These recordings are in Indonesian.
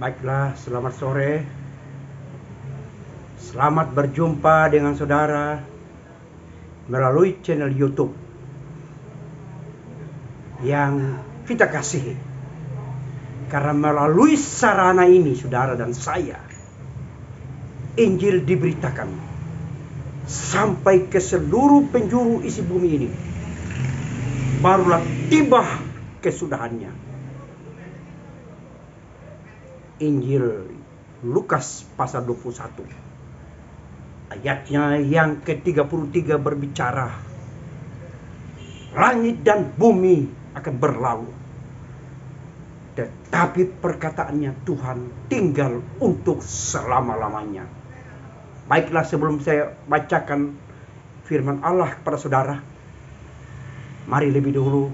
Baiklah, selamat sore. Selamat berjumpa dengan saudara melalui channel YouTube yang kita kasihi. Karena melalui sarana ini, saudara dan saya, Injil diberitakan sampai ke seluruh penjuru isi bumi ini. Barulah tiba kesudahannya. Injil Lukas pasal 21 ayatnya yang ke-33 berbicara, langit dan bumi akan berlalu, tetapi perkataannya Tuhan tinggal untuk selama-lamanya. Baiklah, sebelum saya bacakan firman Allah kepada saudara, mari lebih dulu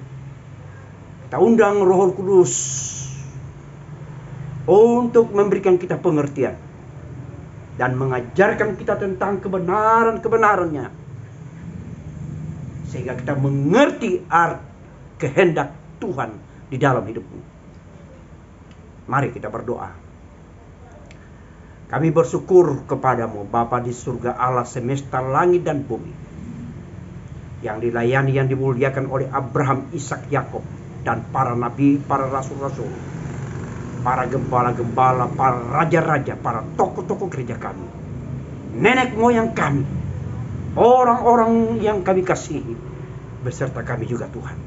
kita undang Roh Kudus untuk memberikan kita pengertian dan mengajarkan kita tentang kebenaran-kebenarannya, sehingga kita mengerti kehendak Tuhan di dalam hidupmu. Mari kita berdoa. Kami bersyukur kepadamu, Bapa di surga, Allah semesta langit dan bumi, yang dilayani, yang dimuliakan oleh Abraham, Ishak, Yakub, dan para nabi, para rasul-rasul, para gembala-gembala, para raja-raja, para tokoh-tokoh gereja kami, nenek moyang kami, orang-orang yang kami kasihi, beserta kami juga Tuhan.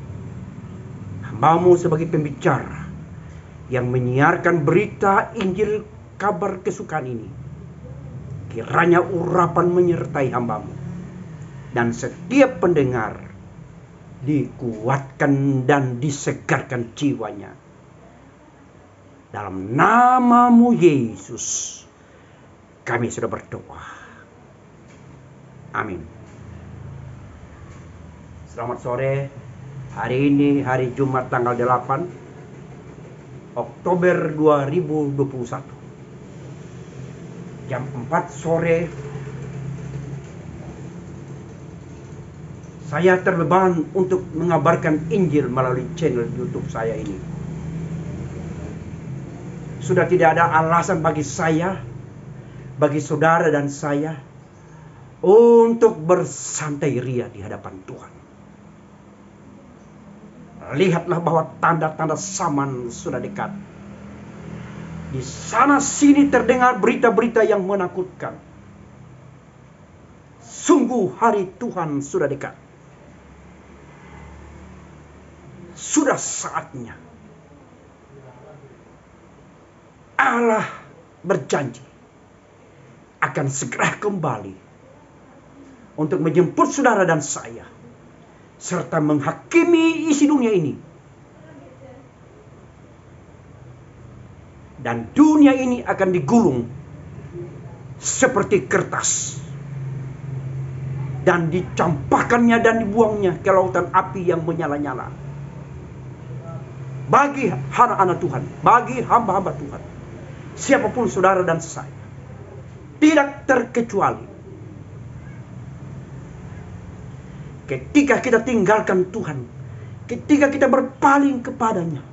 Hamba-Mu sebagai pembicara yang menyiarkan berita Injil, kabar kesukaan ini, kiranya urapan menyertai hamba-Mu dan setiap pendengar dikuatkan dan disegarkan jiwanya. Dalam nama-Mu Yesus kami sudah berdoa. Amin. Selamat sore. Hari ini hari Jumat tanggal 8 Oktober 2021. Jam 4 sore saya terbeban untuk mengabarkan Injil melalui channel YouTube saya ini. Sudah tidak ada alasan bagi saya, bagi saudara dan saya, untuk bersantai ria di hadapan Tuhan. Lihatlah bahwa tanda-tanda zaman sudah dekat. Di sana sini terdengar berita-berita yang menakutkan. Sungguh hari Tuhan sudah dekat. Sudah saatnya Allah berjanji akan segera kembali untuk menjemput saudara dan saya, serta menghakimi isi dunia ini. Dan dunia ini akan digulung seperti kertas, dan dicampakkannya dan dibuangnya ke lautan api yang menyala-nyala. Bagi anak-anak Tuhan, bagi hamba-hamba Tuhan, siapapun saudara dan saya, tidak terkecuali, ketika kita tinggalkan Tuhan, ketika kita berpaling kepadanya,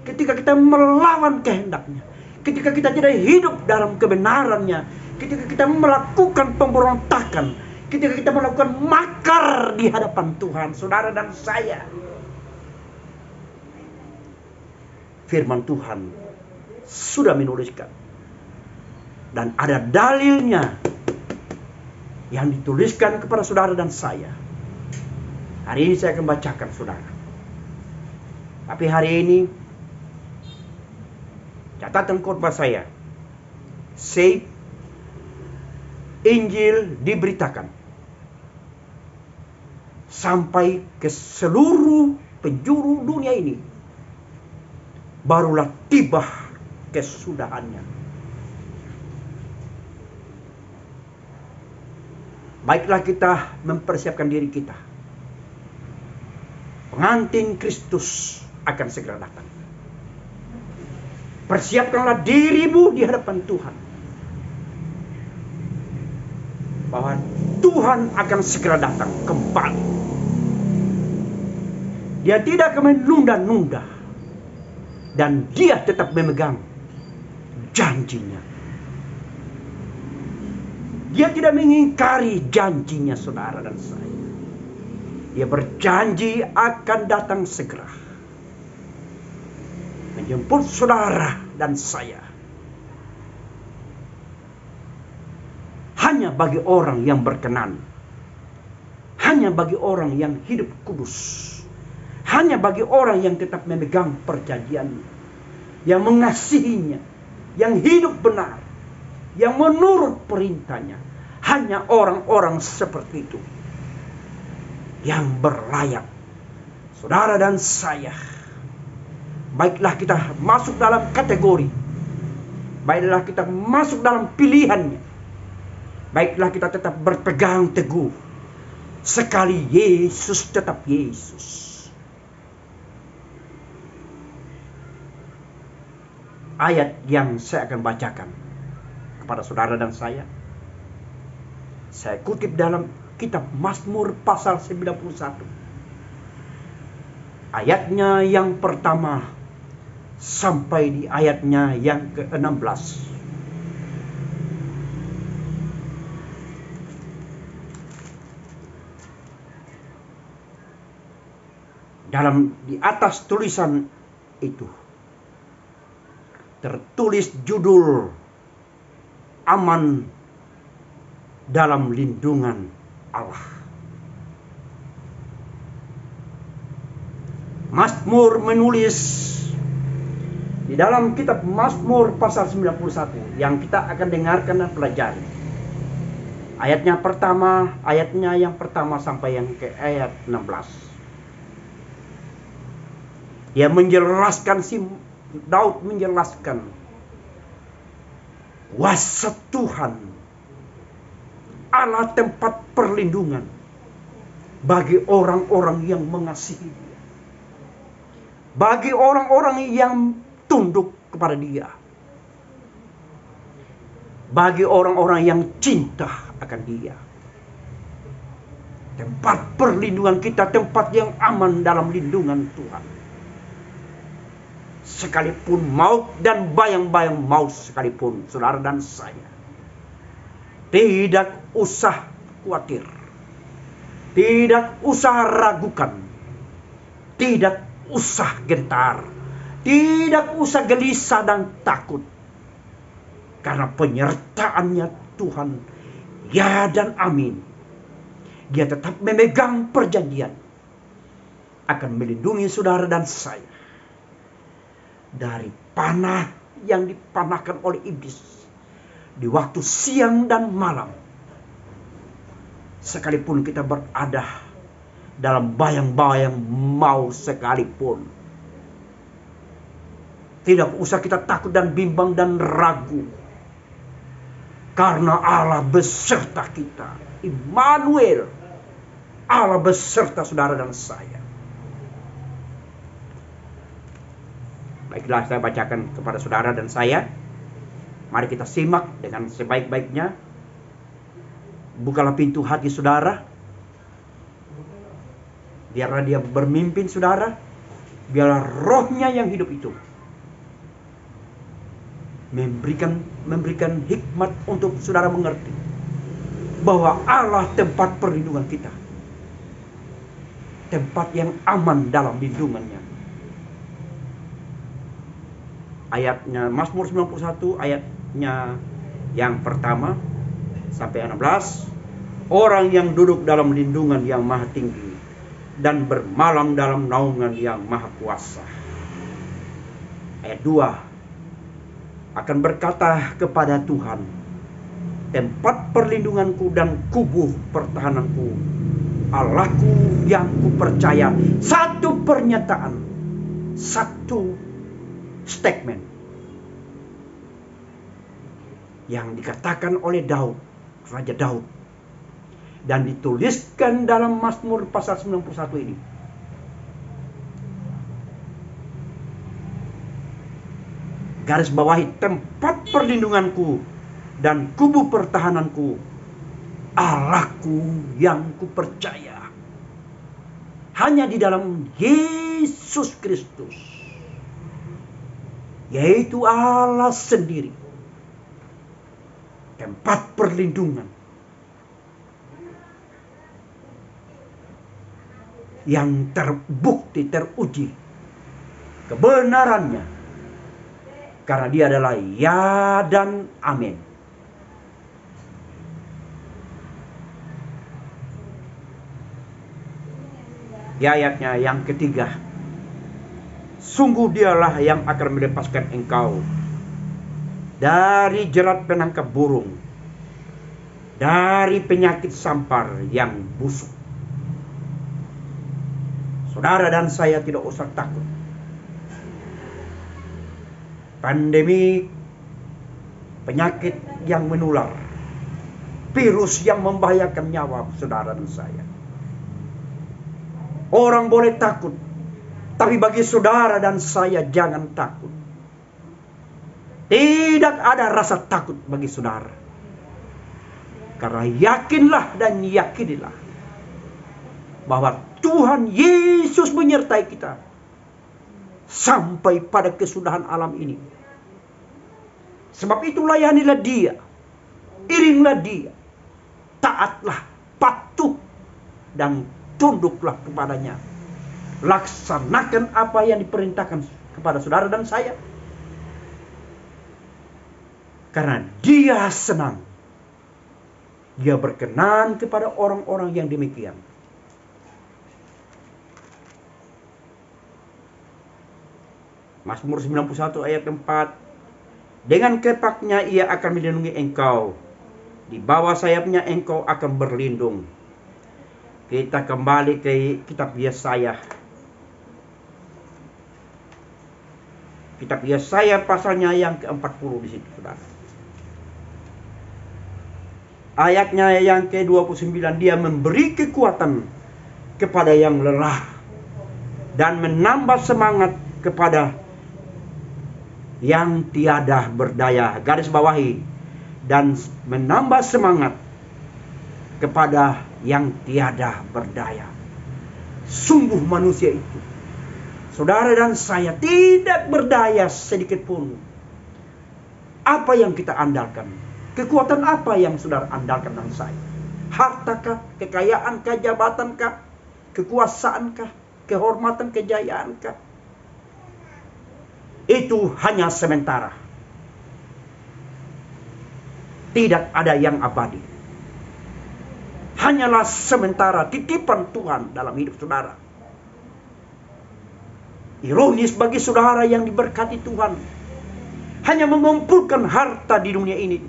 ketika kita melawan kehendaknya, ketika kita tidak hidup dalam kebenarannya, ketika kita melakukan pemberontakan, ketika kita melakukan makar di hadapan Tuhan, saudara dan saya, firman Tuhan sudah menuliskan, dan ada dalilnya yang dituliskan kepada saudara dan saya. Hari ini saya akan bacakan saudara. Tapi hari ini catatan khotbah saya, save Injil diberitakan sampai ke seluruh penjuru dunia ini, barulah tiba kesudahannya. Baiklah, kita mempersiapkan diri kita. Pengantin Kristus akan segera datang. Persiapkanlah dirimu di hadapan Tuhan, bahwa Tuhan akan segera datang kembali. Dia tidak akan menunda-nunda, dan Dia tetap memegang janjinya. Dia tidak mengingkari janjinya, saudara dan saya. Dia berjanji akan datang segera, menjemput saudara dan saya. Hanya bagi orang yang berkenan, hanya bagi orang yang hidup kudus, hanya bagi orang yang tetap memegang perjanjiannya, yang mengasihinya, yang hidup benar, yang menurut perintahnya. Hanya orang-orang seperti itu yang berlayak, saudara dan saya. Baiklah kita masuk dalam kategori, baiklah kita masuk dalam pilihannya, baiklah kita tetap berpegang teguh. Sekali Yesus tetap Yesus. Ayat yang saya akan bacakan kepada saudara dan saya kutip dalam kitab Mazmur pasal 91. Ayatnya yang pertama sampai di ayatnya yang ke-16. Di atas tulisan itu tertulis judul aman dalam lindungan Allah. Mazmur menulis di dalam kitab Mazmur pasal 91 yang kita akan dengarkan dan pelajari. Ayatnya yang pertama sampai yang ke ayat 16. Dia menjelaskan, Daud menjelaskan kuasa Tuhan, Allah tempat perlindungan bagi orang-orang yang mengasihi Dia, bagi orang-orang yang tunduk kepada Dia, bagi orang-orang yang cinta akan Dia. Tempat perlindungan kita, tempat yang aman dalam lindungan Tuhan. Sekalipun maut dan bayang-bayang maut sekalipun, saudara dan saya, tidak usah khawatir, tidak usah ragukan, tidak usah gentar, tidak usah gelisah dan takut. Karena penyertaannya Tuhan, ya dan amin. Dia tetap memegang perjanjian, akan melindungi saudara dan saya dari panah yang dipanahkan oleh iblis di waktu siang dan malam. Sekalipun kita berada dalam bayang-bayang maut sekalipun, tidak usah kita takut dan bimbang dan ragu, karena Allah beserta kita. Immanuel, Allah beserta saudara dan saya. Baiklah, saya bacakan kepada saudara dan saya. Mari kita simak dengan sebaik-baiknya. Bukalah pintu hati saudara, biarlah dia bermimpin saudara. Biarlah rohnya yang hidup itu memberikan hikmat untuk saudara mengerti bahwa Allah tempat perlindungan kita, tempat yang aman dalam lindungannya. Ayatnya Mazmur 91 ayatnya yang pertama sampai 16. Orang yang duduk dalam lindungan yang maha tinggi dan bermalam dalam naungan yang maha kuasa. Ayat 2 akan berkata kepada Tuhan, tempat perlindunganku dan kubu pertahananku, Allahku yang kupercaya. Satu pernyataan, satu statement yang dikatakan oleh Daud, Raja Daud, dan dituliskan dalam Mazmur pasal 91 ini. Garis bawahi, tempat perlindunganku dan kubu pertahananku, Allahku yang kupercaya. Hanya di dalam Yesus Kristus, yaitu Allah sendiri, tempat perlindungan yang terbukti, teruji kebenarannya, karena dia adalah ya dan amin. Di ayatnya yang ketiga, sungguh dialah yang akan melepaskan engkau dari jerat penangkap burung, dari penyakit sampar yang busuk. Saudara dan saya tidak usah takut. Pandemi, penyakit yang menular, virus yang membahayakan nyawa saudara dan saya. Orang boleh takut, tapi bagi saudara dan saya jangan takut. Tidak ada rasa takut bagi saudara. Karena yakinlah dan yakinilah bahwa Tuhan Yesus menyertai kita sampai pada kesudahan alam ini. Sebab itu layanilah Dia, iringlah Dia, taatlah, patuh, dan tunduklah kepadanya. Laksanakan apa yang diperintahkan kepada saudara dan saya, karena Dia senang, Dia berkenan kepada orang-orang yang demikian. Mazmur 91 ayat 4. Dengan kepaknya Ia akan melindungi engkau, di bawah sayapnya engkau akan berlindung. Kita kembali ke kitab Yesaya. Kitab Yesaya pasalnya yang ke-40 di situ, saudara. Ayatnya yang ke-29, Dia memberi kekuatan kepada yang lelah dan menambah semangat kepada yang tiada berdaya. Garis bawahi, dan menambah semangat kepada yang tiada berdaya. Sungguh manusia itu, saudara dan saya, tidak berdaya sedikit pun. Apa yang kita andalkan? Kekuatan apa yang saudara andalkan dan saya? Hartakah, kekayaankah, jabatankah, kekuasaankah, kehormatan, kejayaankah? Itu hanya sementara. Tidak ada yang abadi. Hanyalah sementara, titipan Tuhan dalam hidup saudara. Ironis bagi saudara yang diberkati Tuhan, hanya mengumpulkan harta di dunia ini,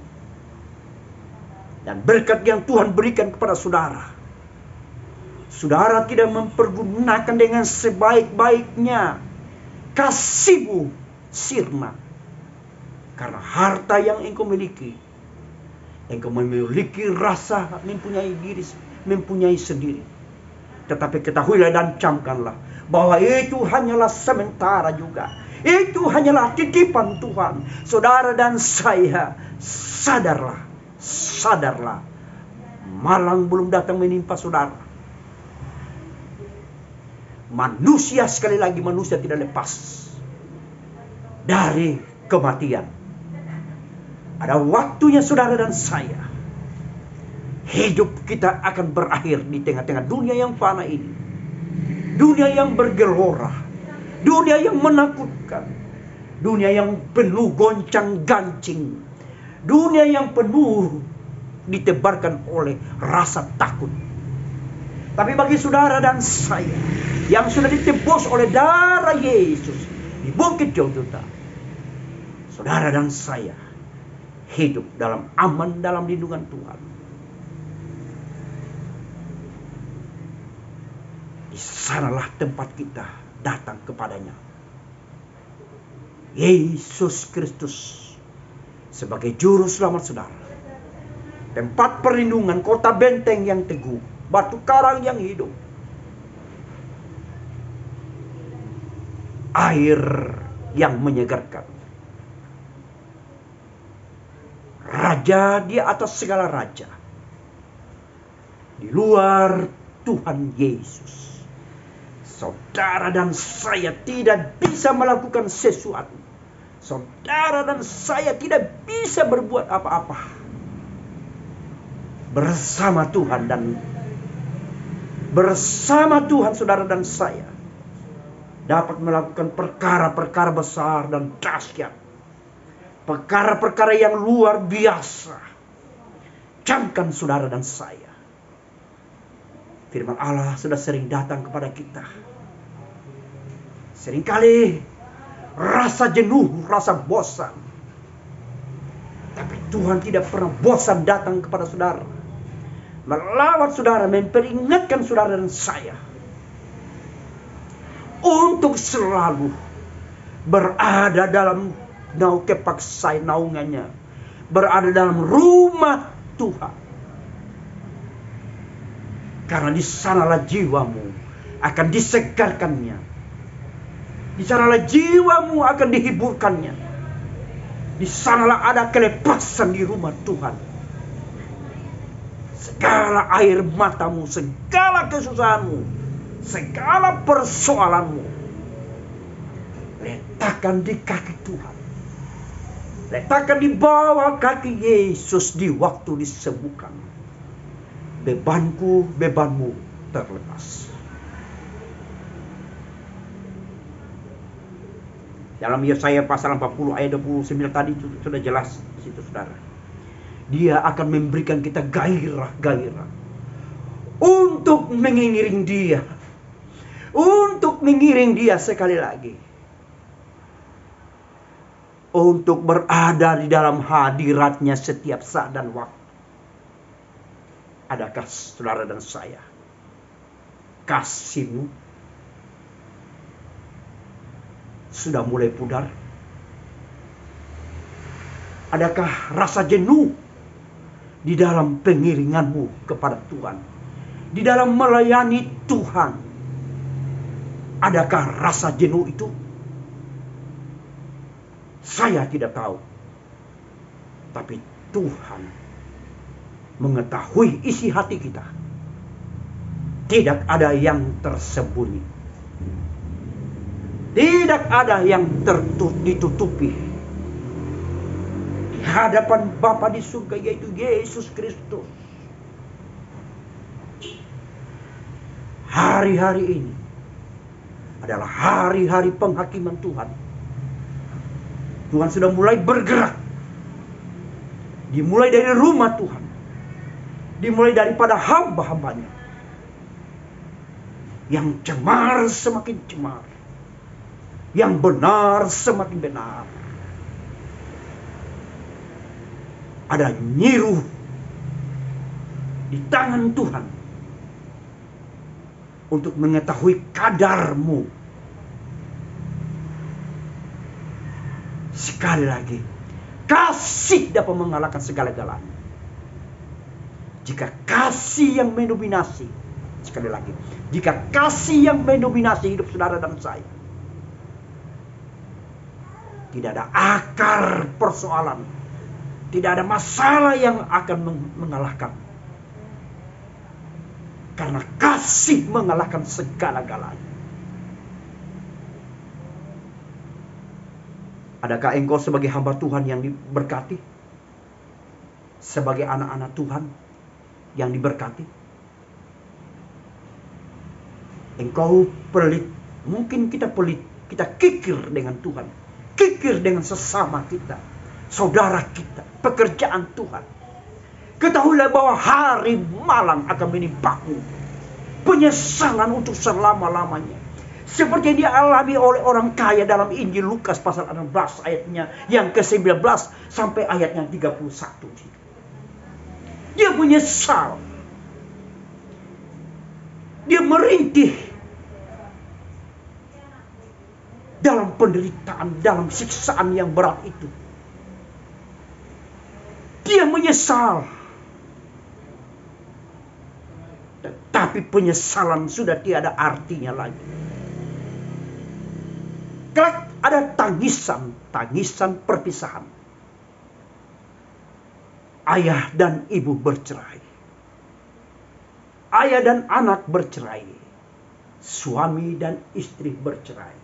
dan berkat yang Tuhan berikan kepada saudara, saudara tidak mempergunakan dengan sebaik-baiknya. Kasihmu sirna, karena harta yang engkau miliki, engkau memiliki rasa mempunyai diri, mempunyai sendiri. Tetapi ketahuilah dan camkanlah bahwa itu hanyalah sementara juga. Itu hanyalah titipan Tuhan. Saudara dan saya, sadarlah, sadarlah. Malang belum datang menimpa saudara. Manusia, sekali lagi, manusia tidak lepas dari kematian. Ada waktunya saudara dan saya, hidup kita akan berakhir di tengah-tengah dunia yang fana ini. Dunia yang bergelora, dunia yang menakutkan, dunia yang penuh goncang-gancing, dunia yang penuh ditebarkan oleh rasa takut. Tapi bagi saudara dan saya yang sudah ditebus oleh darah Yesus di Bukit Golgota, saudara dan saya hidup dalam aman, dalam lindungan Tuhan. Di sanalah tempat kita datang kepadanya. Yesus Kristus sebagai juru selamat saudara. Tempat perlindungan, kota benteng yang teguh, batu karang yang hidup, air yang menyegarkan, raja di atas segala raja, di luar Tuhan Yesus. Saudara dan saya tidak bisa melakukan sesuatu. Saudara dan saya tidak bisa berbuat apa-apa. bersama Tuhan saudara dan saya dapat melakukan perkara-perkara besar dan dahsyat, perkara-perkara yang luar biasa. Camkan saudara dan saya, firman Allah sudah sering datang kepada kita. Seringkali rasa jenuh, rasa bosan, tapi Tuhan tidak pernah bosan datang kepada saudara, melawat saudara, memperingatkan saudara dan saya untuk selalu berada dalam naungannya, berada dalam rumah Tuhan. Karena di sanalah jiwamu akan disegarkannya, di sanalah jiwamu akan dihiburkannya, di sanalah ada kelepasan di rumah Tuhan. Segala air matamu, segala kesusahanmu, segala persoalanmu, letakkan di kaki Tuhan. Letakkan di bawah kaki Yesus di waktu disembuhkan. Bebanmu terlepas. Dalam Yesaya pasal 40 ayat 29 tadi sudah jelas di situ saudara. Dia akan memberikan kita gairah untuk mengiring dia. Untuk mengiring dia sekali lagi. Untuk berada di dalam hadiratnya setiap saat dan waktu. Adakah saudara dan saya, kasihmu sudah mulai pudar? Adakah rasa jenuh di dalam pengiringanmu kepada Tuhan, di dalam melayani Tuhan? Adakah rasa jenuh itu? Saya tidak tahu, tapi Tuhan mengetahui isi hati kita. Tidak ada yang tersembunyi, tidak ada yang ditutupi di hadapan Bapa di surga, yaitu Yesus Kristus. Hari-hari ini adalah hari-hari penghakiman Tuhan. Tuhan sudah mulai bergerak. Dimulai dari rumah Tuhan, dimulai daripada hamba-hambanya. Yang cemar semakin cemar, yang benar semakin benar. Ada nyiruh di tangan Tuhan untuk mengetahui kadarmu. Sekali lagi, kasih dapat mengalahkan segala-galanya. Jika kasih yang mendominasi, sekali lagi, jika kasih yang mendominasi hidup saudara dan saya, tidak ada akar persoalan, tidak ada masalah yang akan mengalahkan. Karena kasih mengalahkan segala-galanya. Adakah engkau sebagai hamba Tuhan yang diberkati? Sebagai anak-anak Tuhan yang diberkati? Engkau pelit. Mungkin kita pelit. Kita kikir dengan Tuhan. Kikir dengan sesama kita. Saudara kita. Pekerjaan Tuhan. Ketahuilah bahwa hari malang akan menimpamu. Penyesalan untuk selama-lamanya. Seperti yang dialami oleh orang kaya dalam Injil Lukas pasal 16 ayatnya yang ke-19 sampai ayatnya 31. Dia menyesal. Dia merintih dalam penderitaan, dalam siksaan yang berat itu. Dia menyesal. Tetapi penyesalan sudah tiada artinya lagi. Kelak ada tangisan perpisahan. Ayah dan ibu bercerai. Ayah dan anak bercerai. Suami dan istri bercerai.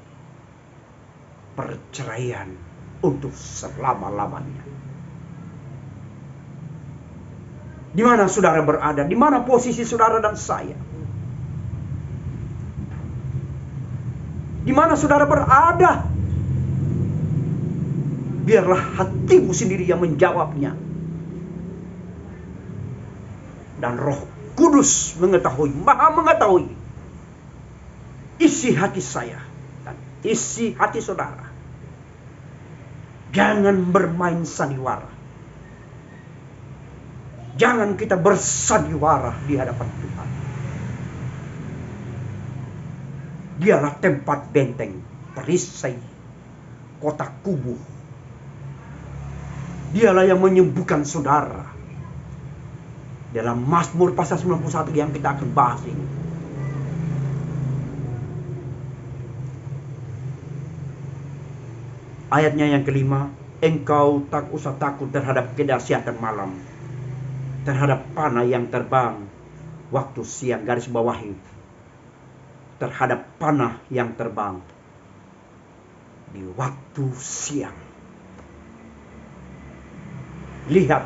Perceraian untuk selama-lamanya. Di mana saudara berada? Di mana posisi saudara dan saya? Di mana saudara berada? Biarlah hatimu sendiri yang menjawabnya. Dan Roh Kudus mengetahui, Maha mengetahui isi hati saya dan isi hati saudara. Jangan bermain sandiwara. Jangan kita bersandiwara di hadapan Tuhan. Dialah tempat benteng, perisai, kota kubu. Dialah yang menyembuhkan saudara. Dalam Mazmur pasal 91 yang kita akan bahas ini. Ayatnya yang kelima, engkau tak usah takut terhadap kedahsyatan malam, terhadap panah yang terbang waktu siang, garis bawahi, terhadap panah yang terbang di waktu siang. Lihat,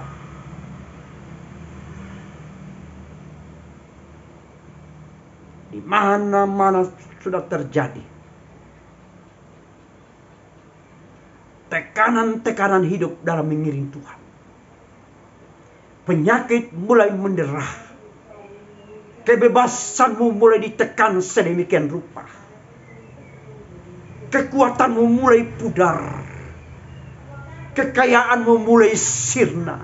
di mana-mana sudah terjadi tekanan-tekanan hidup dalam mengiring Tuhan. Penyakit mulai menderah. Kebebasanmu mulai ditekan sedemikian rupa. Kekuatanmu mulai pudar. Kekayaanmu mulai sirna.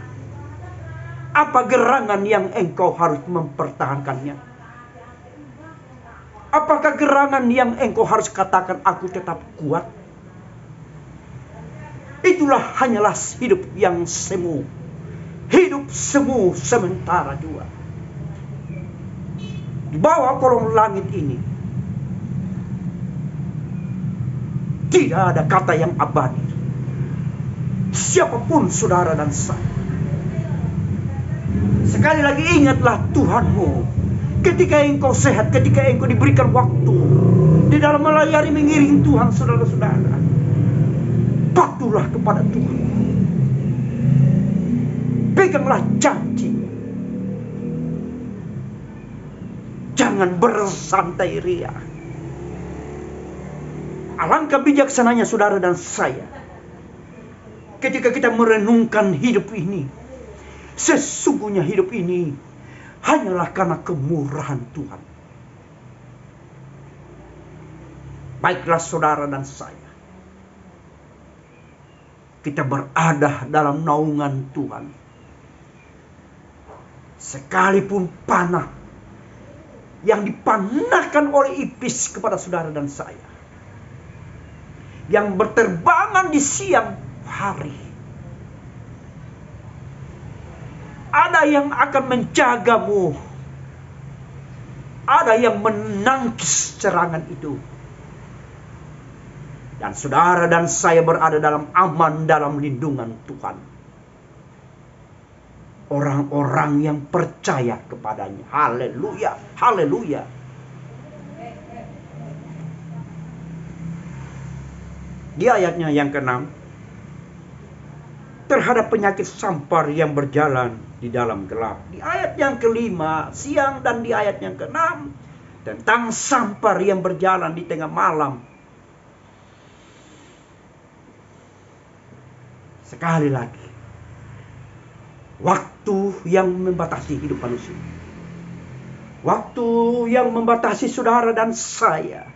Apa gerangan yang engkau harus mempertahankannya? Apakah gerangan yang engkau harus katakan, aku tetap kuat? Itulah hanyalah hidup yang semu. Hidup semu sementara juga. Di bawah kolong langit ini tidak ada kata yang abadi. Siapapun saudara dan saya. Sekali lagi ingatlah Tuhanmu. Ketika engkau sehat, ketika engkau diberikan waktu di dalam melayani mengiring Tuhan, saudara-saudara, patuhlah kepada Tuhan. Peganglah janji. Jangan bersantai ria. Alangkah bijaksananya saudara dan saya ketika kita merenungkan hidup ini. Sesungguhnya hidup ini hanyalah karena kemurahan Tuhan. Baiklah saudara dan saya, kita berada dalam naungan Tuhan. Sekalipun panah yang dipanahkan oleh iblis kepada saudara dan saya, yang berterbangan di siang hari, ada yang akan menjagamu, ada yang menangkis serangan itu. Dan saudara dan saya berada dalam aman, dalam lindungan Tuhan. Orang-orang yang percaya kepadanya. Haleluya, haleluya. Di ayatnya yang ke-6, terhadap penyakit sampar yang berjalan di dalam gelap. Di ayat yang ke-5 siang, dan di ayat yang ke-6 tentang sampar yang berjalan di tengah malam. Sekali lagi, waktu yang membatasi hidup manusia, waktu yang membatasi saudara dan saya.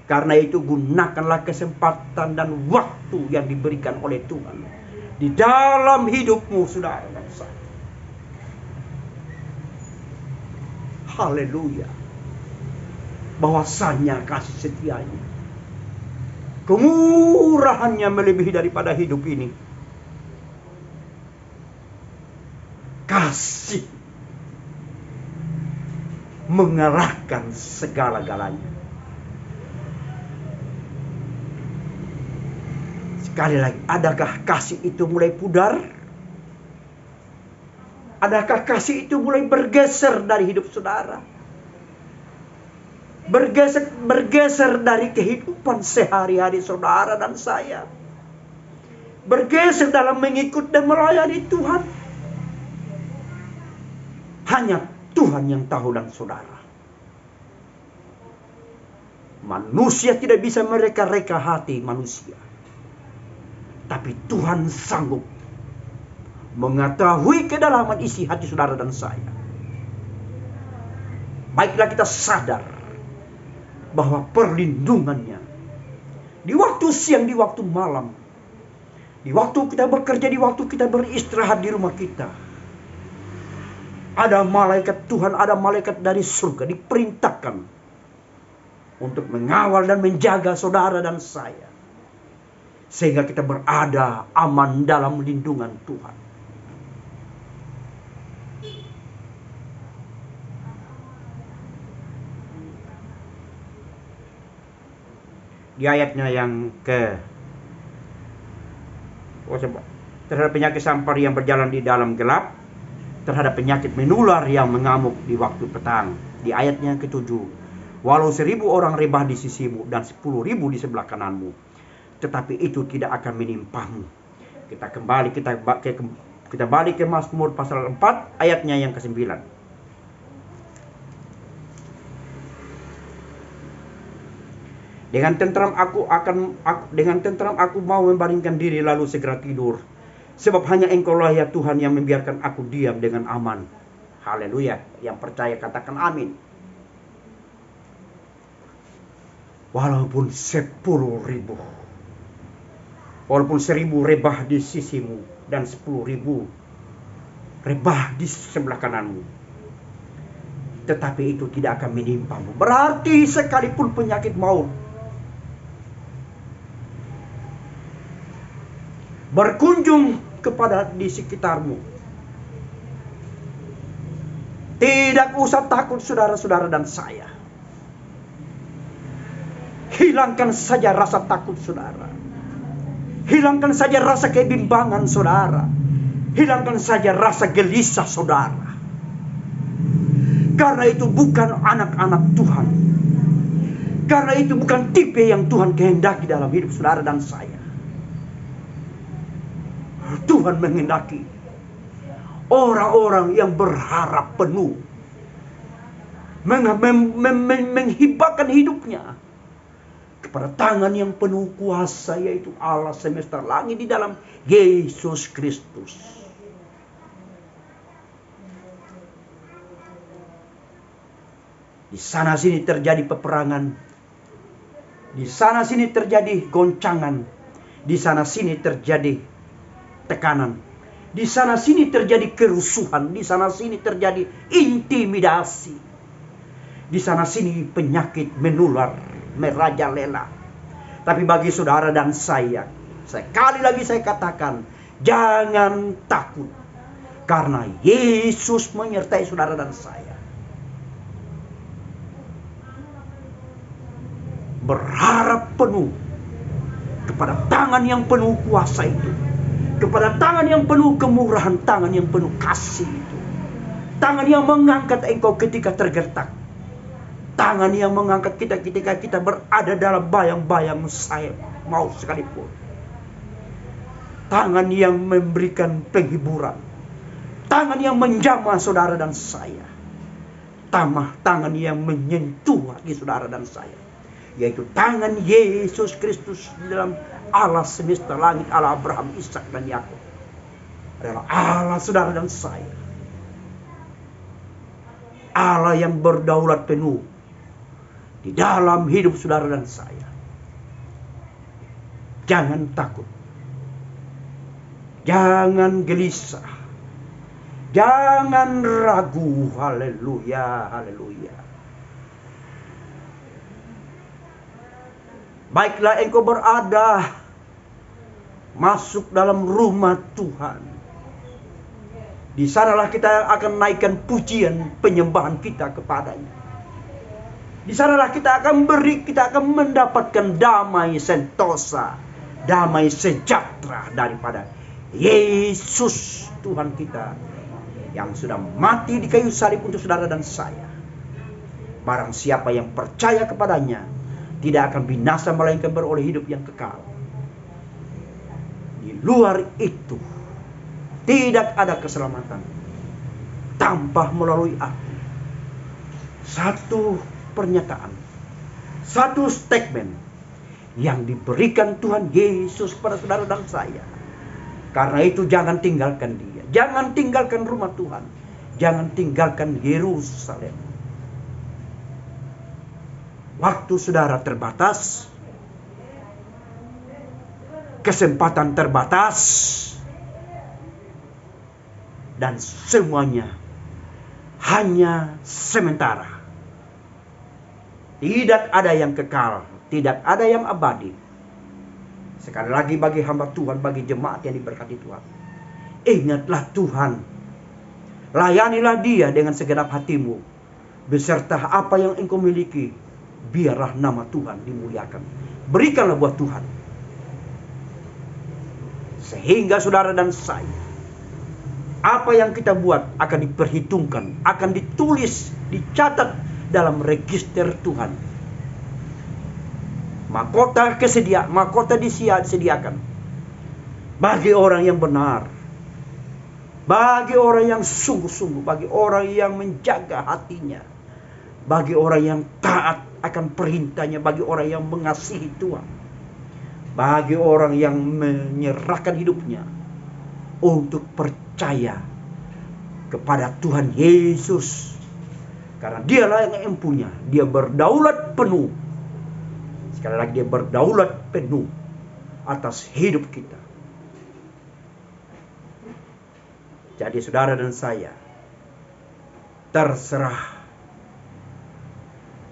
Karena itu gunakanlah kesempatan dan waktu yang diberikan oleh Tuhan di dalam hidupmu, saudara dan saya. Haleluya. Bahwasanya kasih setianya, kemurahannya melebihi daripada hidup ini. Kasih mengalahkan segala-galanya. Sekali lagi, adakah kasih itu mulai pudar? Adakah kasih itu mulai bergeser dari hidup saudara? Bergeser dari kehidupan sehari-hari saudara dan saya. Bergeser dalam mengikut dan melayani Tuhan. hanya Tuhan yang tahu dan saudara. Manusia tidak bisa mereka-reka hati manusia. Tapi Tuhan sanggup mengetahui kedalaman isi hati saudara dan saya. Baiklah kita sadar bahwa perlindungannya di waktu siang, di waktu malam, di waktu kita bekerja, di waktu kita beristirahat di rumah kita, ada malaikat Tuhan, ada malaikat dari surga diperintahkan untuk mengawal dan menjaga saudara dan saya, sehingga kita berada aman dalam lindungan Tuhan. Di ayatnya yang terhadap penyakit sampar yang berjalan di dalam gelap, terhadap penyakit menular yang mengamuk di waktu petang. Di ayatnya ke-7, walau 1000 orang rebah di sisimu dan 10.000 di sebelah kananmu, tetapi itu tidak akan menimpamu. Kita balik ke Mazmur pasal 4 ayatnya yang ke-9. Dengan tentram aku mau membaringkan diri lalu segera tidur. Sebab hanya Engkaulah ya Tuhan yang membiarkan aku diam dengan aman. Haleluya. Yang percaya katakan amin. Walaupun 10.000, walaupun 1000 rebah di sisimu dan 10.000 rebah di sebelah kananmu, tetapi itu tidak akan menimpamu. Berarti sekalipun penyakit maut berkunjung kepada di sekitarmu, tidak usah takut saudara-saudara dan saya. Hilangkan saja rasa takut saudara. Hilangkan saja rasa kebimbangan saudara. Hilangkan saja rasa gelisah saudara. Karena itu bukan anak-anak Tuhan. Karena itu bukan tipe yang Tuhan kehendaki dalam hidup saudara dan saya. Tuhan menghendaki orang-orang yang berharap penuh, menghibahkan hidupnya kepada tangan yang penuh kuasa, yaitu Allah semesta langit di dalam Yesus Kristus. Di sana sini terjadi peperangan, di sana sini terjadi goncangan, di sana sini terjadi tekanan, di sana sini terjadi kerusuhan, di sana sini terjadi intimidasi, di sana sini penyakit menular, merajalela. Tapi bagi saudara dan saya, sekali lagi saya katakan, jangan takut, karena Yesus menyertai saudara dan saya. Berharap penuh kepada tangan yang penuh kuasa itu, kepada tangan yang penuh kemurahan, tangan yang penuh kasih itu. Tangan yang mengangkat engkau ketika tergertak. Tangan yang mengangkat kita ketika kita berada dalam bayang-bayang saya mau sekalipun. Tangan yang memberikan penghiburan. Tangan yang menjamah saudara dan saya. Tangan yang menyentuh hati saudara dan saya. Yaitu tangan Yesus Kristus di dalam Allah semesta langit, Allah Abraham, Ishak dan Yakub. Adalah Allah saudara dan saya. Allah yang berdaulat penuh di dalam hidup saudara dan saya. Jangan takut. Jangan gelisah. Jangan ragu. Haleluya, haleluya. Baiklah engkau berada masuk dalam rumah Tuhan. Di sanalah kita akan naikkan pujian penyembahan kita kepadanya. Di sanalah kita akan mendapatkan damai sentosa, damai sejahtera daripada Yesus Tuhan kita yang sudah mati di kayu salib untuk saudara dan saya. Barang siapa yang percaya kepadanya tidak akan binasa, melainkan beroleh hidup yang kekal. Di luar itu tidak ada keselamatan. tanpa melalui aku. Satu pernyataan, satu statement yang diberikan Tuhan Yesus kepada saudara dan saya. Karena itu jangan tinggalkan dia. Jangan tinggalkan rumah Tuhan. Jangan tinggalkan Yerusalem. Waktu saudara terbatas. Kesempatan terbatas. Dan semuanya hanya sementara. Tidak ada yang kekal. Tidak ada yang abadi. Sekali lagi bagi hamba Tuhan, bagi jemaat yang diberkati Tuhan. Ingatlah Tuhan. Layanilah dia dengan segenap hatimu. Beserta apa yang engkau miliki. Biarlah nama Tuhan dimuliakan. Berikanlah buat Tuhan. Sehingga saudara dan saya, apa yang kita buat akan diperhitungkan. Akan ditulis, dicatat dalam register Tuhan. Mahkota disediakan bagi orang yang benar, bagi orang yang sungguh-sungguh, bagi orang yang menjaga hatinya, bagi orang yang taat akan perintahnya, bagi orang yang mengasihi Tuhan, bagi orang yang menyerahkan hidupnya untuk percaya kepada Tuhan Yesus. Karena dialah yang empunya, dia berdaulat penuh. Sekali lagi dia berdaulat penuh atas hidup kita. Jadi saudara dan saya, terserah.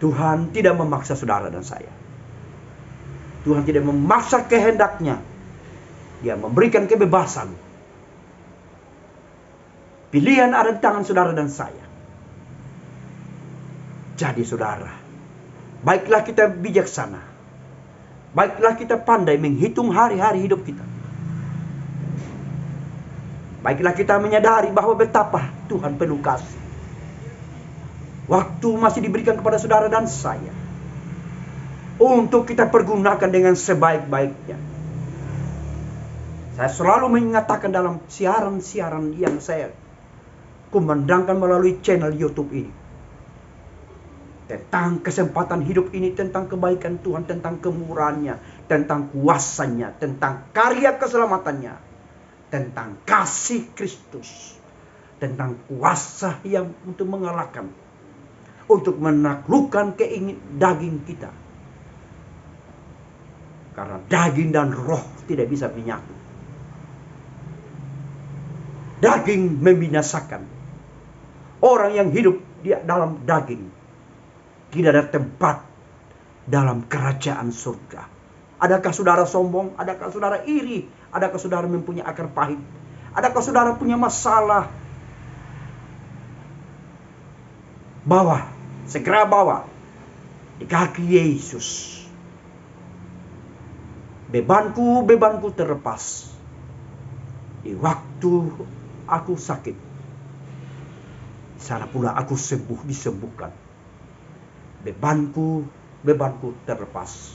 Tuhan tidak memaksa saudara dan saya. Tuhan tidak memaksa kehendaknya. Dia memberikan kebebasan. Pilihan ada di tangan saudara dan saya. Jadi saudara, baiklah kita bijaksana. Baiklah kita pandai menghitung hari-hari hidup kita. Baiklah kita menyadari bahwa betapa Tuhan penuh kasih. Waktu masih diberikan kepada saudara dan saya. Untuk kita pergunakan dengan sebaik-baiknya. Saya selalu mengatakan dalam siaran-siaran yang saya kumandangkan melalui channel YouTube ini. Tentang kesempatan hidup ini, tentang kebaikan Tuhan, tentang kemurahannya, tentang kuasanya, tentang karya keselamatannya, tentang kasih Kristus, tentang kuasa yang untuk mengalahkan, untuk menaklukkan keinginan daging kita. Karena daging dan roh tidak bisa menyatu. Daging membinasakan. Orang yang hidup di dalam daging tidak ada tempat dalam kerajaan surga. Adakah saudara sombong? Adakah saudara iri? Adakah saudara mempunyai akar pahit? Adakah saudara punya masalah? Bawa, segera bawa di kaki Yesus. Bebanku terlepas. Di waktu aku sakit, sana pula aku disembuhkan. Bebanku terlepas.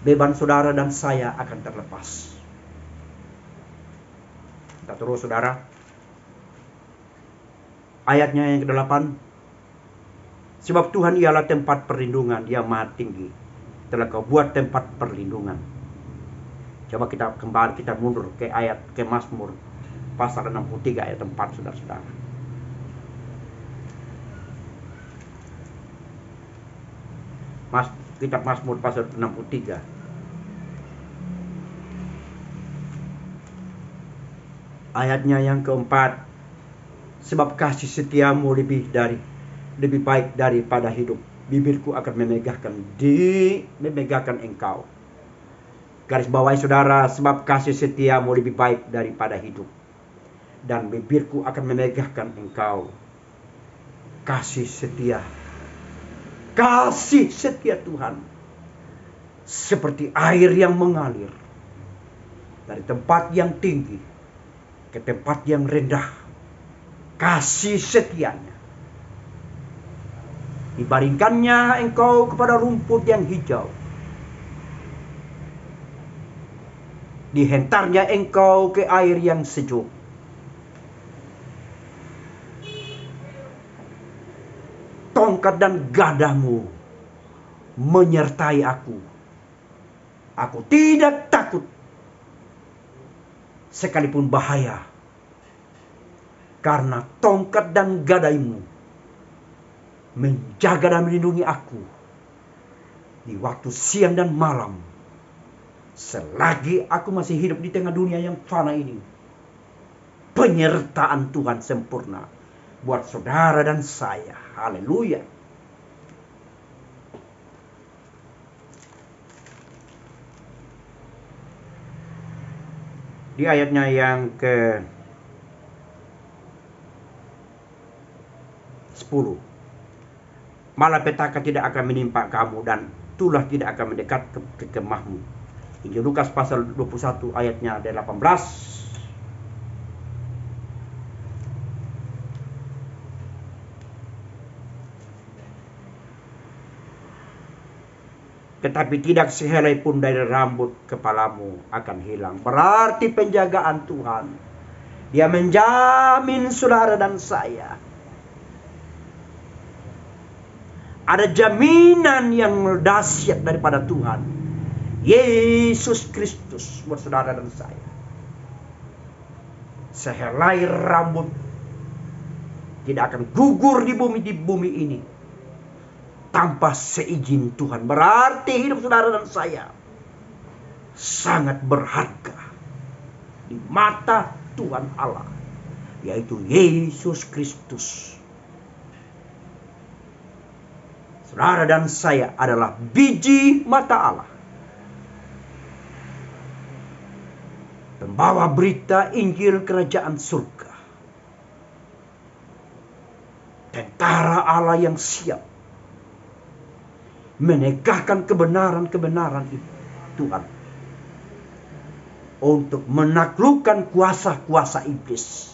Beban saudara dan saya akan terlepas. Kita terus saudara. Ayatnya yang ke-8. Sebab Tuhan ialah tempat perlindungan, Dia Maha Tinggi. Telah Kau buat tempat perlindungan. Coba kita mundur ke Mazmur pasal 63 ayat 4 saudara-saudara. Kitab Mazmur pasal 63. Ayatnya yang keempat. Sebab kasih setiamu lebih baik daripada hidup. Bibirku akan memegahkan engkau. Garis bawahi saudara, sebab kasih setiamu lebih baik daripada hidup. Dan bibirku akan memegahkan engkau. Kasih setia. Kasih setia Tuhan seperti air yang mengalir dari tempat yang tinggi ke tempat yang rendah. Kasih setianya. Dibandingkannya engkau kepada rumput yang hijau. Dihentarnya engkau ke air yang sejuk. tongkat dan gadamu menyertai aku. Aku tidak takut sekalipun bahaya, karena tongkat dan gadaimu menjaga dan melindungi aku di waktu siang dan malam, selagi aku masih hidup di tengah dunia yang fana ini. Penyertaan Tuhan sempurna buat saudara dan saya. Haleluya. Di ayatnya yang ke 10, malapetaka tidak akan menimpa kamu dan tulah tidak akan mendekat ke kemahmu. Injil Lukas pasal 21 ayatnya 18. Tetapi tidak sehelai pun dari rambut kepalamu akan hilang. Berarti penjagaan Tuhan. Dia menjamin saudara dan saya. Ada jaminan yang dahsyat daripada Tuhan Yesus Kristus buat saudara dan saya. Sehelai rambut tidak akan gugur di bumi ini tanpa seizin Tuhan. Berarti hidup saudara dan saya sangat berharga di mata Tuhan Allah, yaitu Yesus Kristus. Saudara dan saya adalah biji mata Allah, pembawa berita Injil kerajaan surga, tentara Allah yang siap menegakkan kebenaran-kebenaran itu Tuhan, untuk menaklukkan kuasa-kuasa iblis,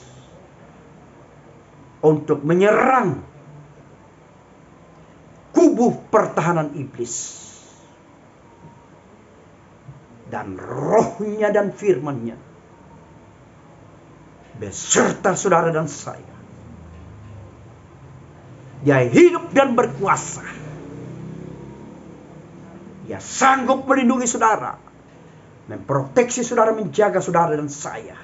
untuk menyerang kubu pertahanan iblis dan rohnya dan firman-Nya beserta saudara dan saya. Dia hidup dan berkuasa. Dia sanggup melindungi saudara, memproteksi saudara, menjaga saudara dan saya.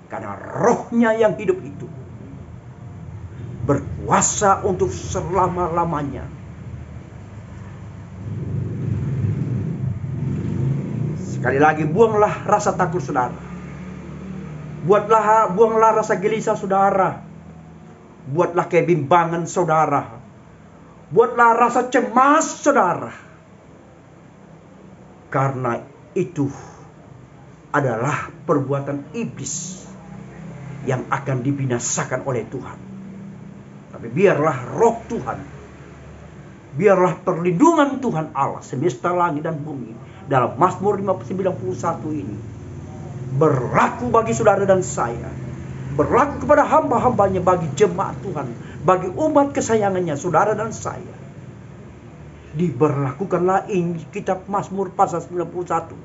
Karena rohnya yang hidup itu berkuasa untuk selama-lamanya. Sekali lagi, buanglah rasa takut saudara. Buanglah rasa gelisah saudara. Buatlah kebimbangan saudara. Buatlah rasa cemas saudara. Karena itu adalah perbuatan iblis yang akan dibinasakan oleh Tuhan. Tapi biarlah roh Tuhan, biarlah perlindungan Tuhan Allah semesta langit dan bumi dalam Mazmur 91 ini berlaku bagi saudara dan saya, berlaku kepada hamba-hambanya, bagi jemaat Tuhan, bagi umat kesayangannya, saudara dan saya. Diberlakukanlah kitab Mazmur pasal 91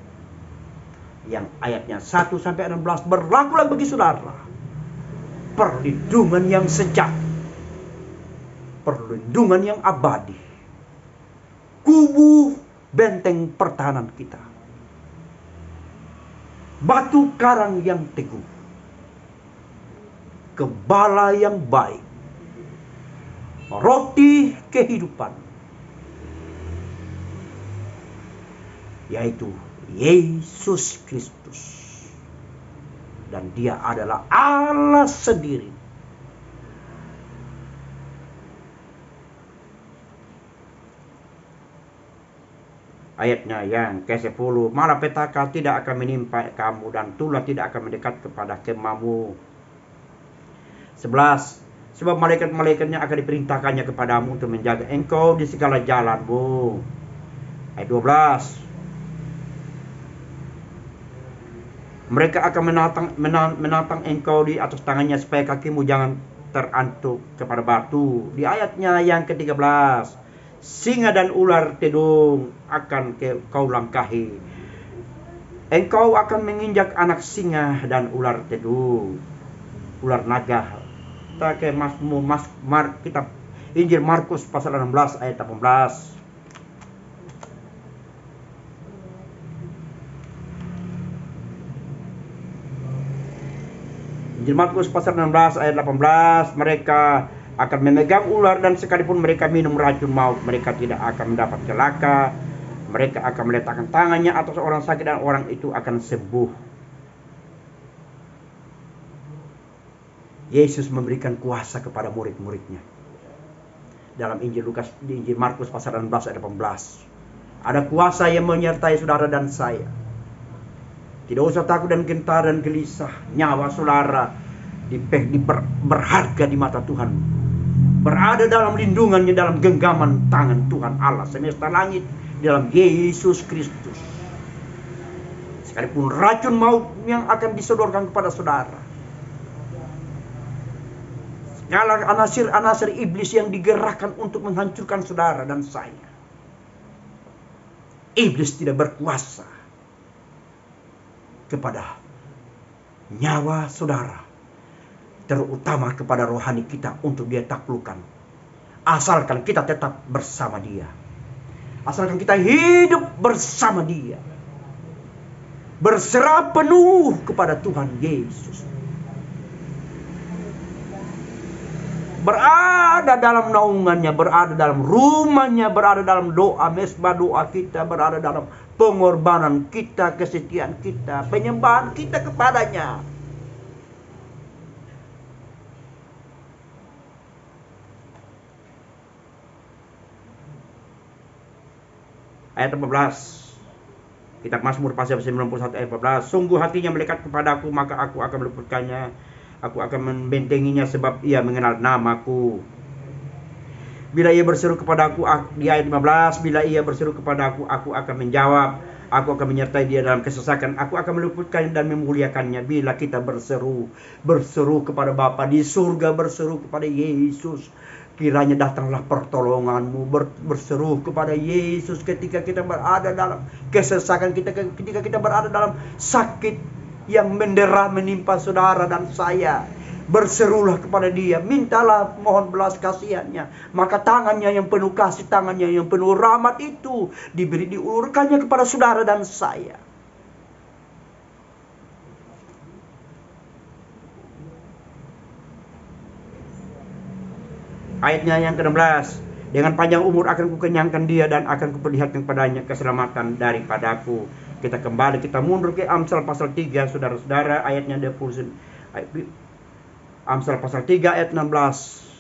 yang ayatnya 1 sampai 16. Berlakulah bagi saudara perlindungan yang sejati, perlindungan yang abadi, kubu benteng pertahanan kita, batu karang yang teguh, gembala yang baik, roti kehidupan, yaitu Yesus Kristus. Dan Dia adalah Allah sendiri. Ayatnya yang ke-10, malapetaka tidak akan menimpa kamu dan tulah tidak akan mendekat kepada kemahmu. 11, sebab malaikat-malaikatnya akan diperintahkannya kepadamu untuk menjaga engkau di segala jalanmu. Ayat 12, mereka akan menatang engkau di atas tangannya supaya kakimu jangan terantuk kepada batu. Di ayatnya yang ke-13, singa dan ular tedung akan kau langkahi. Engkau akan menginjak anak singa dan ular tedung, ular naga. Kita ke kitab Injil Markus pasal 16 ayat 18. Injil Markus pasal 16 ayat 18, mereka akan memegang ular dan sekalipun mereka minum racun maut, mereka tidak akan mendapat celaka. Mereka akan meletakkan tangannya atas orang sakit dan orang itu akan sembuh. Yesus memberikan kuasa kepada murid-muridnya. Dalam Injil Markus pasal 16 ayat 18. Ada kuasa yang menyertai saudara dan saya. Tidak usah takut dan gentar dan gelisah. Nyawa saudara berharga di mata Tuhan. Berada dalam lindungannya, dalam genggaman tangan Tuhan Allah semesta langit, dalam Yesus Kristus. Sekalipun racun maut yang akan disodorkan kepada saudara, segala anasir-anasir iblis yang digerakkan untuk menghancurkan saudara dan saya, iblis tidak berkuasa kepada nyawa saudara, terutama kepada rohani kita untuk dia taklukkan. Asalkan kita tetap bersama dia. Asalkan kita hidup bersama dia. Berserah penuh kepada Tuhan Yesus. Berada dalam naungannya, berada dalam rumahnya, berada dalam doa, mesbah doa kita, berada dalam pengorbanan kita, kesetiaan kita, penyembahan kita kepadanya. Ayat 14. Kitab Mazmur pasal 91 ayat 14. Sungguh hatinya melekat kepadaku, maka aku akan meluputkannya. Aku akan membentenginya sebab ia mengenal namaku. Bila ia berseru kepadaku, di ayat 15, bila ia berseru kepadaku, aku akan menjawab. Aku akan menyertai dia dalam kesesakan. Aku akan meluputkannya dan memuliakannya. Bila kita berseru kepada Bapa di surga, berseru kepada Yesus, kiranya datanglah pertolonganmu. Berseru kepada Yesus ketika kita berada dalam kesesakan, ketika kita berada dalam sakit yang mendera menimpa saudara dan saya. Berserulah kepada dia, mintalah mohon belas kasihannya. Maka tangannya yang penuh kasih, tangannya yang penuh rahmat itu diulurkannya kepada saudara dan saya. Ayatnya yang ke-16. Dengan panjang umur akan kukenyangkan dia dan akan kuperlihatkan kepadanya keselamatan daripadaku. Kita kembali, kita mundur ke Amsal pasal 3, saudara-saudara, ayatnya 20. Amsal pasal 3 ayat 16.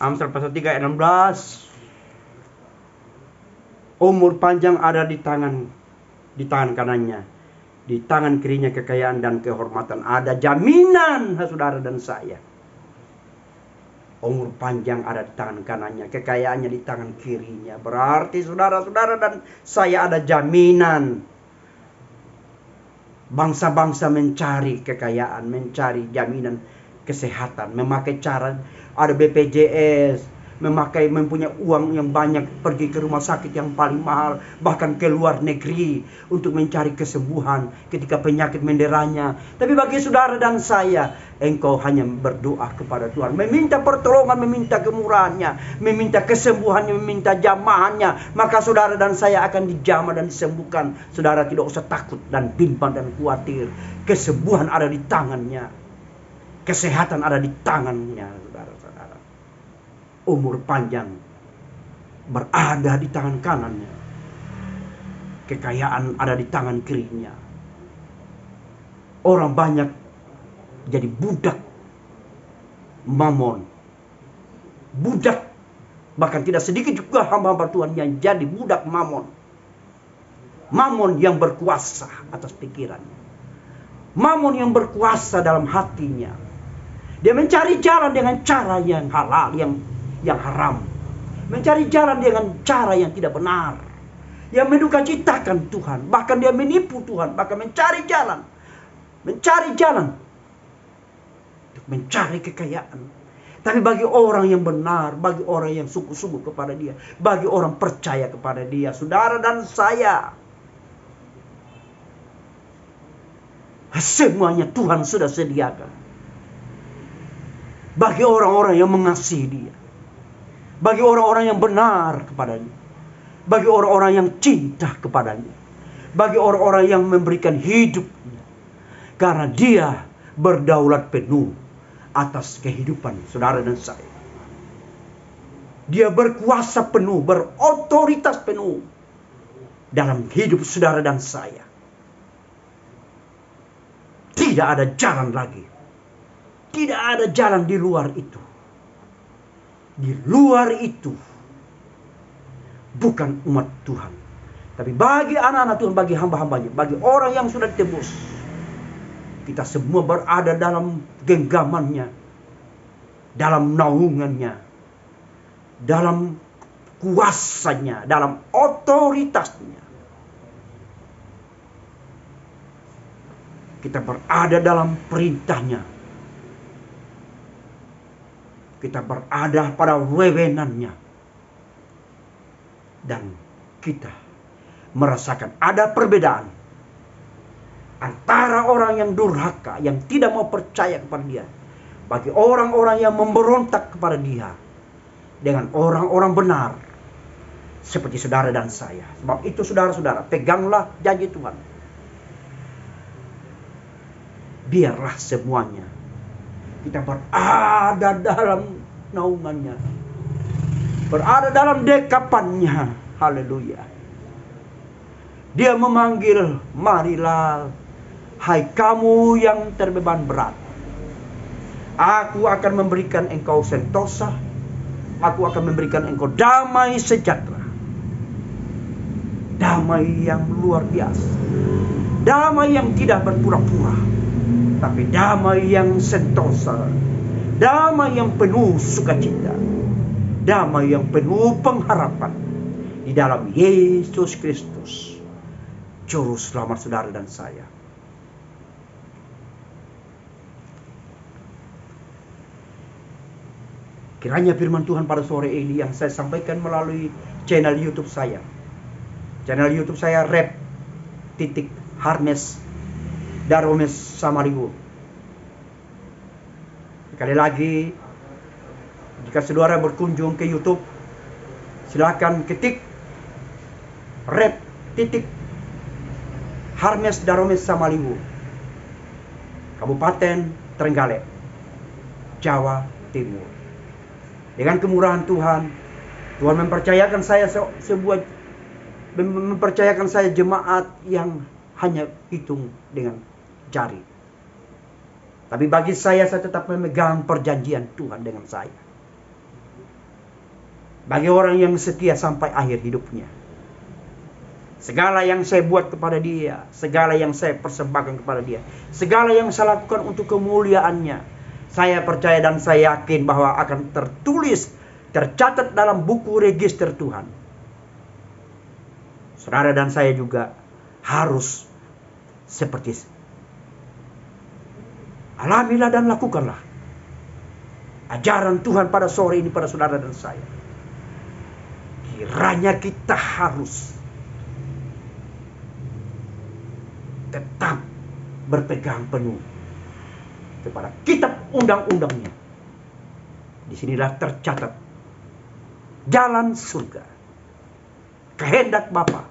Amsal pasal 3 ayat 16. Umur panjang ada di tangan kanannya, di tangan kirinya kekayaan dan kehormatan. Ada jaminan, saudara dan saya. Umur panjang ada di tangan kanannya, kekayaannya di tangan kirinya. Berarti saudara-saudara dan saya ada jaminan. Bangsa-bangsa mencari kekayaan, mencari jaminan kesehatan, memakai cara, ada BPJS, mempunyai uang yang banyak, pergi ke rumah sakit yang paling mahal, bahkan ke luar negeri untuk mencari kesembuhan ketika penyakit menderanya. Tapi bagi saudara dan saya, engkau hanya berdoa kepada Tuhan, meminta pertolongan, meminta kemurahannya, meminta kesembuhannya, meminta jamahannya, maka saudara dan saya akan dijamah dan disembuhkan. Saudara tidak usah takut dan bimbang dan khawatir. Kesembuhan ada di tangannya, kesehatan ada di tangannya, saudara-saudara. Umur panjang berada di tangan kanannya, kekayaan ada di tangan kirinya. Orang banyak jadi budak mamon, budak, bahkan tidak sedikit juga hamba-hamba Tuhan yang jadi budak mamon. Mamon yang berkuasa atas pikirannya, mamon yang berkuasa dalam hatinya. Dia mencari jalan dengan cara yang halal, yang haram. Mencari jalan dengan cara yang tidak benar, yang mendukacitakan Tuhan. Bahkan dia menipu Tuhan, bahkan mencari jalan untuk mencari kekayaan. Tapi bagi orang yang benar, bagi orang yang sungguh-sungguh kepada Dia, bagi orang percaya kepada Dia, saudara dan saya, semuanya Tuhan sudah sediakan. Bagi orang-orang yang mengasihi Dia, bagi orang-orang yang benar kepada-Nya, bagi orang-orang yang cinta kepada-Nya, bagi orang-orang yang memberikan hidupnya, karena Dia berdaulat penuh atas kehidupan saudara dan saya. Dia berkuasa penuh, berotoritas penuh dalam hidup saudara dan saya. Tidak ada jalan lagi. Tidak ada jalan di luar itu. Di luar itu bukan umat Tuhan. Tapi bagi anak-anak Tuhan, bagi hamba-hambanya, bagi orang yang sudah ditebus, kita semua berada dalam genggamannya, dalam naungannya, dalam kuasanya, dalam otoritasnya. Kita berada dalam perintahnya. Kita berada pada wewenannya. Dan kita merasakan ada perbedaan antara orang yang durhaka, yang tidak mau percaya kepada Dia, bagi orang-orang yang memberontak kepada Dia, dengan orang-orang benar seperti saudara dan saya. Sebab itu saudara-saudara, peganglah janji Tuhan. Biarlah semuanya kita berada dalam naungannya, berada dalam dekapannya. Haleluya. Dia memanggil, marilah hai kamu yang terbeban berat, aku akan memberikan engkau sentosa, aku akan memberikan engkau damai sejahtera. Damai yang luar biasa, damai yang tidak berpura-pura, tapi damai yang sentosa, damai yang penuh sukacita, damai yang penuh pengharapan di dalam Yesus Kristus, Juru Selamat saudara dan saya. Kiranya firman Tuhan pada sore ini yang saya sampaikan melalui channel YouTube saya. Channel YouTube saya Rep.Harnes Daromes Samariwo. Sekali lagi, jika saudara berkunjung ke YouTube, silakan ketik Rep.Harnes Daromes Samariwo, Kabupaten Trenggalek, Jawa Timur. Dengan kemurahan Tuhan, Tuhan mempercayakan saya mempercayakan saya jemaat yang hanya hitung dengan jari. Tapi bagi saya tetap memegang perjanjian Tuhan dengan saya. Bagi orang yang setia sampai akhir hidupnya, segala yang saya buat kepada Dia, segala yang saya persembahkan kepada Dia, segala yang saya lakukan untuk kemuliaannya, saya percaya dan saya yakin bahwa akan tercatat dalam buku register Tuhan. Saudara dan saya juga harus seperti itu. Alamilah dan lakukanlah ajaran Tuhan pada sore ini pada saudara dan saya. Kiranya kita harus tetap berpegang penuh kepada kitab undang-undangnya. Disinilah tercatat jalan surga, kehendak Bapa,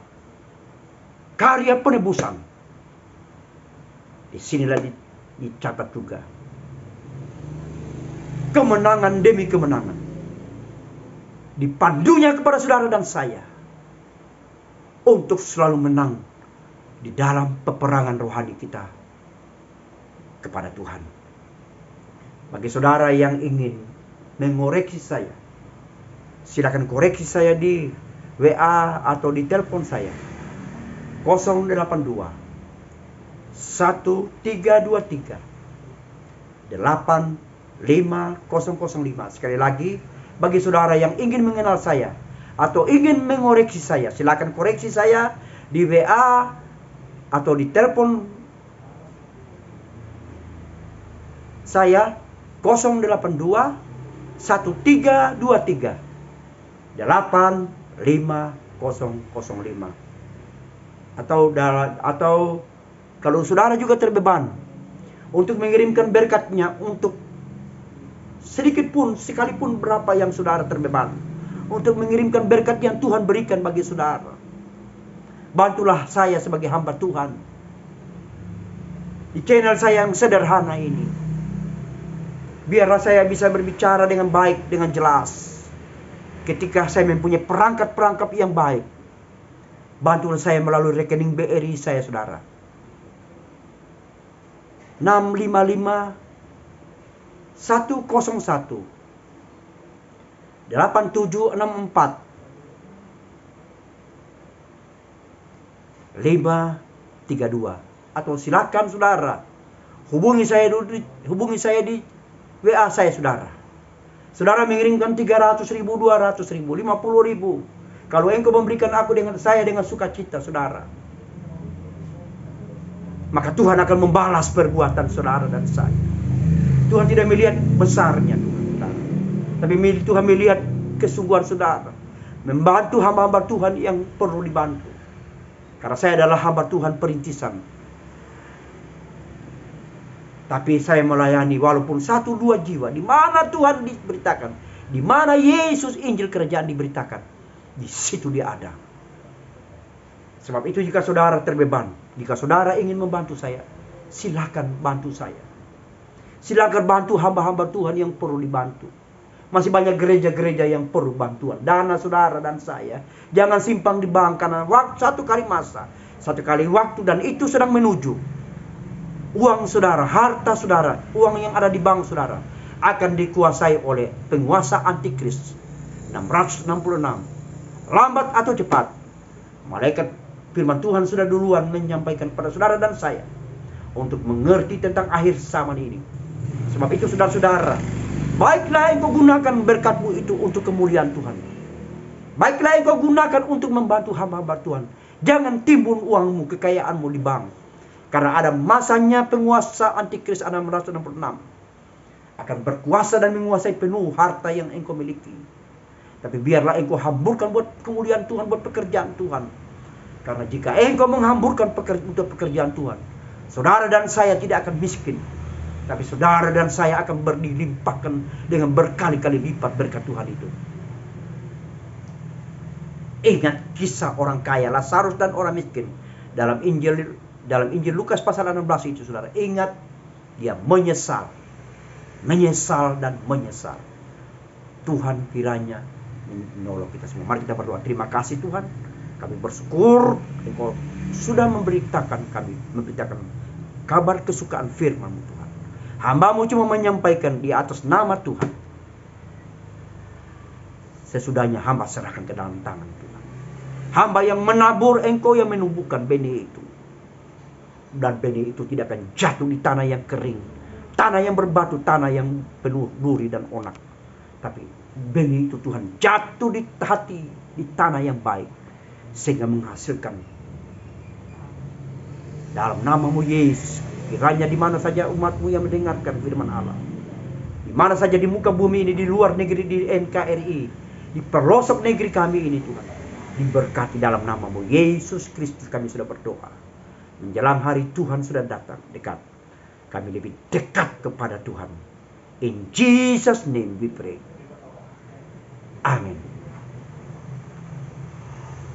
karya penebusan. Disinilah dicatat juga kemenangan demi kemenangan, dipandunya kepada saudara dan saya untuk selalu menang di dalam peperangan rohani kita kepada Tuhan. Bagi saudara yang ingin mengoreksi saya, silakan koreksi saya di WA atau di telepon saya 082 1323 85005. Sekali lagi, bagi saudara yang ingin mengenal saya atau ingin mengoreksi saya, silakan koreksi saya di WA atau di telepon saya 082 1323 85005. Atau kalau saudara juga terbeban untuk mengirimkan berkatnya, untuk sedikit pun, sekalipun berapa yang saudara terbeban, untuk mengirimkan berkat yang Tuhan berikan bagi saudara, bantulah saya sebagai hamba Tuhan di channel saya yang sederhana ini. Biarlah saya bisa berbicara dengan baik, dengan jelas. Ketika saya mempunyai perangkat-perangkat yang baik, bantulah saya melalui rekening BRI saya, saudara. 655 101 8764 532. Atau silakan saudara hubungi saya di WA saya, saudara. Saudara mengirimkan 300.000, 200.000, 50.000. Kalau engkau memberikan dengan sukacita, saudara, maka Tuhan akan membalas perbuatan saudara dan saya. Tuhan tidak melihat besarnya Tuhan, saudara, tapi Tuhan melihat kesungguhan saudara membantu hamba-hamba Tuhan yang perlu dibantu. Karena saya adalah hamba Tuhan perintisan, tapi saya melayani walaupun 1-2 jiwa. Di mana Tuhan diberitakan, di mana Yesus Injil kerajaan diberitakan, di situ dia ada. Sebab itu jika saudara terbeban, jika saudara ingin membantu saya, silakan bantu saya. Silakan bantu hamba-hamba Tuhan yang perlu dibantu. Masih banyak gereja-gereja yang perlu bantuan. Dana saudara dan saya jangan simpang di bank, karena satu kali masa, satu kali waktu, dan itu sedang menuju. Uang saudara, harta saudara, uang yang ada di bank saudara akan dikuasai oleh penguasa antikris 666. Lambat atau cepat, malaikat firman Tuhan sudah duluan menyampaikan pada saudara dan saya untuk mengerti tentang akhir zaman ini. Sebab itu saudara-saudara, baiklah engkau gunakan berkatmu itu untuk kemuliaan Tuhan. Baiklah engkau gunakan untuk membantu hamba-hamba Tuhan. Jangan timbun uangmu, kekayaanmu di bank. Karena ada masanya penguasa antikris 666 akan berkuasa dan menguasai penuh harta yang engkau miliki. Tapi biarlah engkau hamburkan buat kemuliaan Tuhan, buat pekerjaan Tuhan. Karena jika engkau menghamburkan untuk pekerjaan Tuhan, saudara dan saya tidak akan miskin. Tapi saudara dan saya akan dilimpahkan dengan berkali-kali lipat berkat Tuhan itu. Ingat kisah orang kaya, Lazarus dan orang miskin. Dalam Injil Lukas pasal 16 itu, saudara. Ingat, dia menyesal dan menyesal. Tuhan kiranya menolong kita semua. Mari kita berdoa. Terima kasih Tuhan, kami bersyukur Engkau sudah memberitakan kabar kesukaan firman-Mu Tuhan. Hamba-Mu cuma menyampaikan di atas nama Tuhan. Sesudahnya hamba serahkan ke dalam tangan Tuhan. Hamba yang menabur, Engkau yang menumbuhkan benih itu. Dan benih itu tidak akan jatuh di tanah yang kering, tanah yang berbatu, tanah yang penuh duri dan onak. Tapi benih itu Tuhan jatuh di hati, di tanah yang baik, sehingga menghasilkan. Dalam nama-Mu Yesus, kiranya di mana saja umat-Mu yang mendengarkan firman Allah, di mana saja di muka bumi ini, di luar negeri, di NKRI, di pelosok negeri kami ini Tuhan, diberkati dalam nama-Mu Yesus Kristus kami sudah berdoa. Menjelang hari Tuhan sudah datang dekat, kami lebih dekat kepada Tuhan. In Jesus' name we pray. Amen.